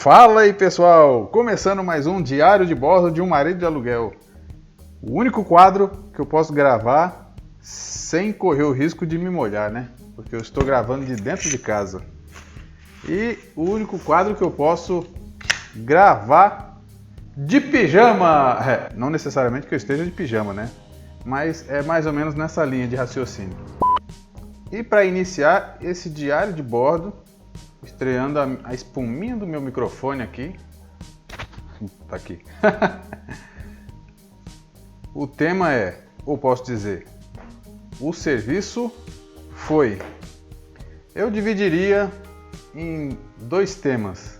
Fala aí pessoal, começando mais um diário de bordo de um marido de aluguel. O único quadro que eu posso gravar sem correr o risco de me molhar, né? Porque eu estou gravando de dentro de casa. E o único quadro que eu posso gravar de pijama. Não necessariamente que eu esteja de pijama, né? Mas é mais ou menos nessa linha de raciocínio. E para iniciar esse diário de bordo, estreando a espuminha do meu microfone aqui. Tá aqui. O tema é, ou posso dizer, o serviço foi. Eu dividiria em dois temas,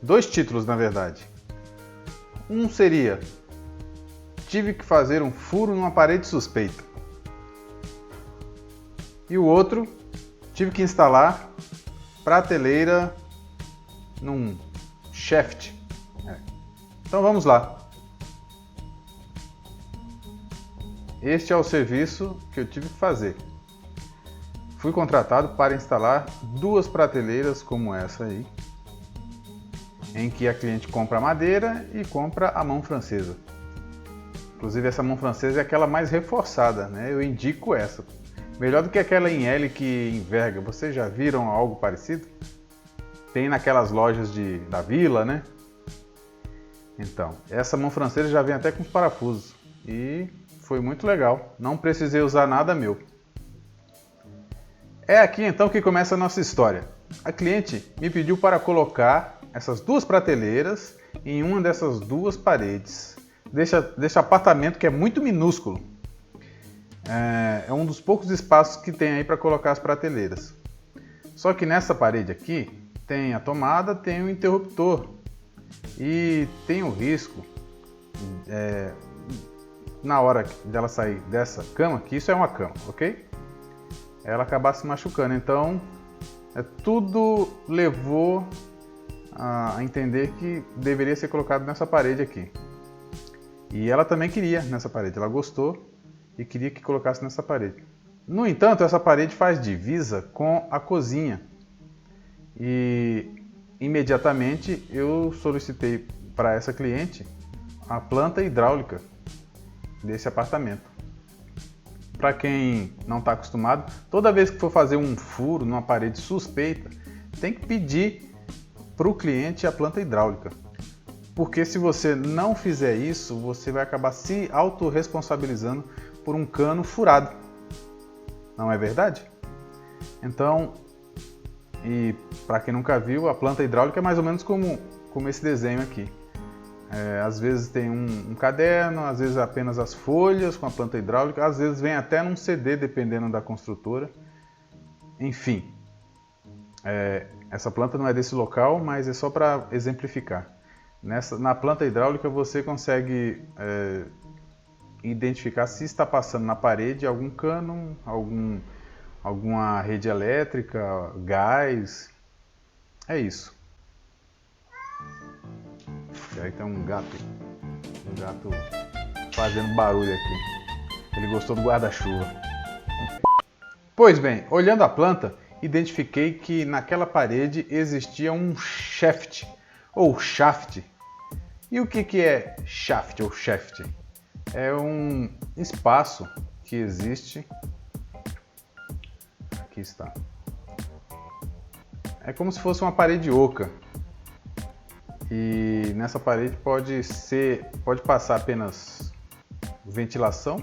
dois títulos na verdade. Um seria, tive que fazer um furo numa parede suspeita. E o outro, tive que instalar prateleira num shaft. Então vamos lá. Este é o serviço que eu tive que fazer. Fui contratado para instalar duas prateleiras como essa aí, em que a cliente compra a madeira e compra a mão francesa. Inclusive essa mão francesa é aquela mais reforçada, né? Eu indico essa. Melhor do que aquela em L que enverga. Vocês já viram algo parecido? Tem naquelas lojas da Vila, né? Então, essa mão francesa já vem até com os parafusos. E foi muito legal. Não precisei usar nada meu. É aqui então que começa a nossa história. A cliente me pediu para colocar essas duas prateleiras em uma dessas duas paredes. Desse apartamento que é muito minúsculo. É um dos poucos espaços que tem aí para colocar as prateleiras. Só que nessa parede aqui tem a tomada, tem o interruptor e tem o risco na hora dela sair dessa cama, que isso é uma cama, ok? Ela acabar se machucando. Então tudo levou a entender que deveria ser colocado nessa parede aqui. E ela também queria nessa parede, ela gostou e queria que colocasse nessa parede. No entanto, essa parede faz divisa com a cozinha. E imediatamente eu solicitei para essa cliente a planta hidráulica desse apartamento. Para quem não está acostumado, toda vez que for fazer um furo numa parede suspeita, tem que pedir para o cliente a planta hidráulica. Porque se você não fizer isso, você vai acabar se autorresponsabilizando por um cano furado. Não é verdade? Então, e para quem nunca viu, a planta hidráulica é mais ou menos como esse desenho aqui. Às vezes tem um caderno, às vezes apenas as folhas com a planta hidráulica, às vezes vem até num CD, dependendo da construtora. Enfim, essa planta não é desse local, mas é só para exemplificar. Na planta hidráulica você consegue identificar se está passando na parede algum cano, alguma rede elétrica, gás. É isso. E aí tem um gato fazendo barulho aqui. Ele gostou do guarda-chuva. Pois bem, olhando a planta, identifiquei que naquela parede existia um shaft ou shaft. E o que é shaft ou shaft? É um espaço que existe. Aqui está. É como se fosse uma parede oca. E nessa parede pode passar apenas ventilação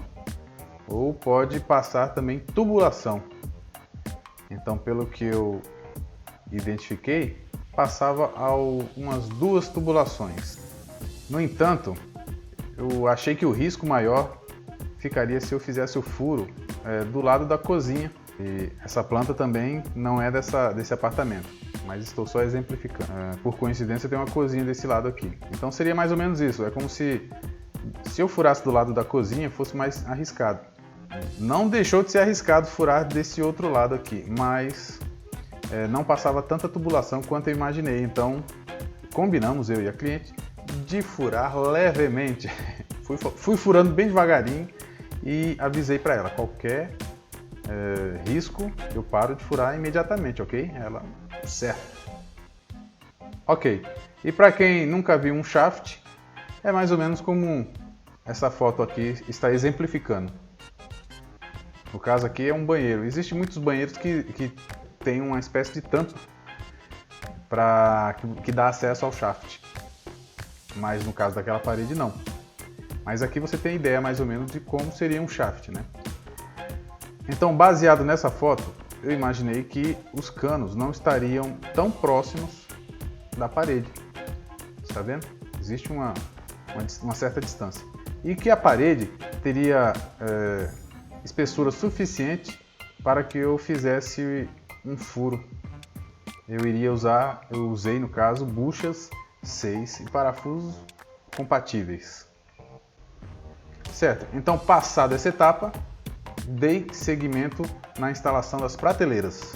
ou pode passar também tubulação. Então, pelo que eu identifiquei, passava umas duas tubulações. No entanto, eu achei que o risco maior ficaria se eu fizesse o furo do lado da cozinha. E essa planta também não é desse apartamento, mas estou só exemplificando. Por coincidência tem uma cozinha desse lado aqui. Então seria mais ou menos isso. É como se eu furasse do lado da cozinha fosse mais arriscado. Não deixou de ser arriscado furar desse outro lado aqui, mas não passava tanta tubulação quanto eu imaginei. Então combinamos, eu e a cliente, de furar levemente. Fui furando bem devagarinho e avisei para ela, qualquer risco eu paro de furar imediatamente, ok? Ela, certo. Ok. E para quem nunca viu um shaft, é mais ou menos como essa foto aqui está exemplificando. No caso aqui é um banheiro. Existem muitos banheiros que tem uma espécie de tampa que dá acesso ao shaft. Mas no caso daquela parede não. Mas aqui você tem ideia mais ou menos de como seria um shaft, né? Então, baseado nessa foto, eu imaginei que os canos não estariam tão próximos da parede. Está vendo? Existe uma certa distância. E que a parede teria espessura suficiente para que eu fizesse um furo. Eu usei no caso buchas 6 e parafusos compatíveis. Certo, então passada essa etapa, dei seguimento na instalação das prateleiras.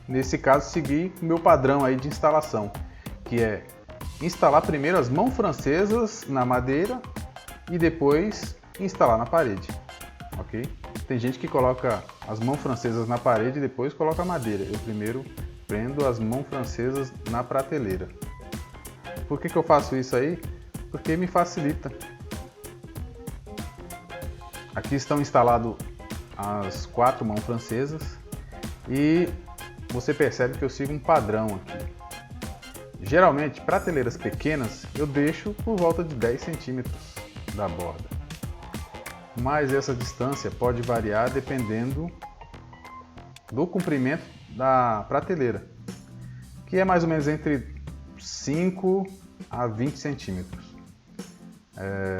Nesse caso, segui o meu padrão aí de instalação, que é instalar primeiro as mãos francesas na madeira e depois instalar na parede, ok? Tem gente que coloca as mãos francesas na parede e depois coloca a madeira. Eu primeiro prendo as mãos francesas na prateleira. Por que eu faço isso aí? Porque me facilita. Aqui estão instaladas as 4 mãos francesas e você percebe que eu sigo um padrão aqui. Geralmente, prateleiras pequenas eu deixo por volta de 10 centímetros da borda, mas essa distância pode variar dependendo do comprimento da prateleira, que é mais ou menos entre 5 a 20 centímetros.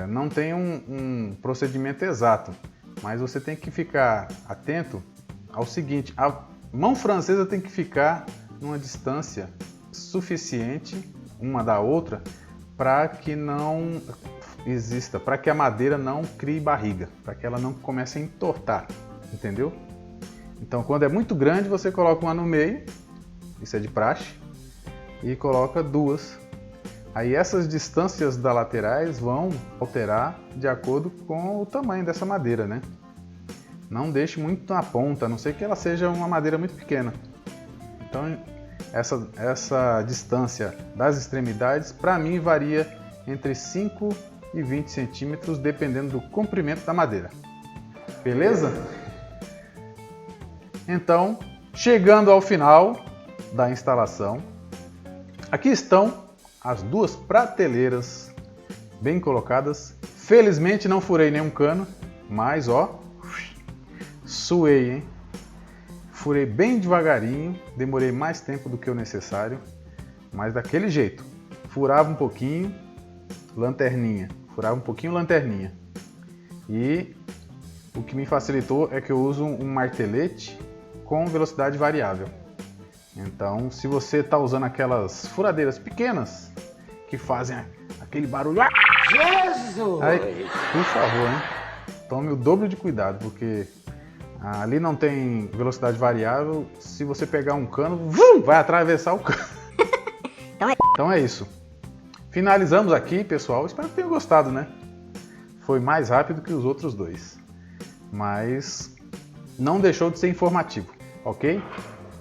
Não tem um procedimento exato, mas você tem que ficar atento ao seguinte: a mão francesa tem que ficar numa distância suficiente uma da outra para que não exista, para que a madeira não crie barriga, para que ela não comece a entortar, entendeu? Então, quando é muito grande, você coloca uma no meio, isso é de praxe, e coloca 2. Aí essas distâncias das laterais vão alterar de acordo com o tamanho dessa madeira, né? Não deixe muito na ponta, a não ser que ela seja uma madeira muito pequena. Então, essa distância das extremidades, para mim, varia entre 5 e 20 centímetros, dependendo do comprimento da madeira. Beleza? Então, chegando ao final da instalação, aqui estão as 2 prateleiras bem colocadas. Felizmente não furei nenhum cano, mas ó, suei, hein? Furei bem devagarinho, demorei mais tempo do que o necessário, mas daquele jeito. Furava um pouquinho, lanterninha. Furava um pouquinho, lanterninha. E o que me facilitou é que eu uso um martelete com velocidade variável. Então, se você está usando aquelas furadeiras pequenas que fazem aquele barulho, Jesus! aí, por favor, hein? Tome o dobro de cuidado, porque ali não tem velocidade variável. Se você pegar um cano, vai atravessar o cano. Então é isso. Finalizamos aqui, pessoal. Espero que tenham gostado, né? Foi mais rápido que os outros 2, mas não deixou de ser informativo, ok?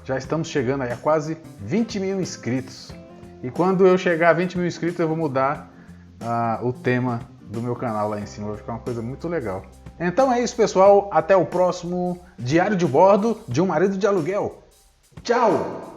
Já estamos chegando aí a quase 20 mil inscritos. E quando eu chegar a 20 mil inscritos, eu vou mudar o tema do meu canal lá em cima. Vai ficar uma coisa muito legal. Então é isso, pessoal. Até o próximo Diário de Bordo de um Marido de Aluguel. Tchau!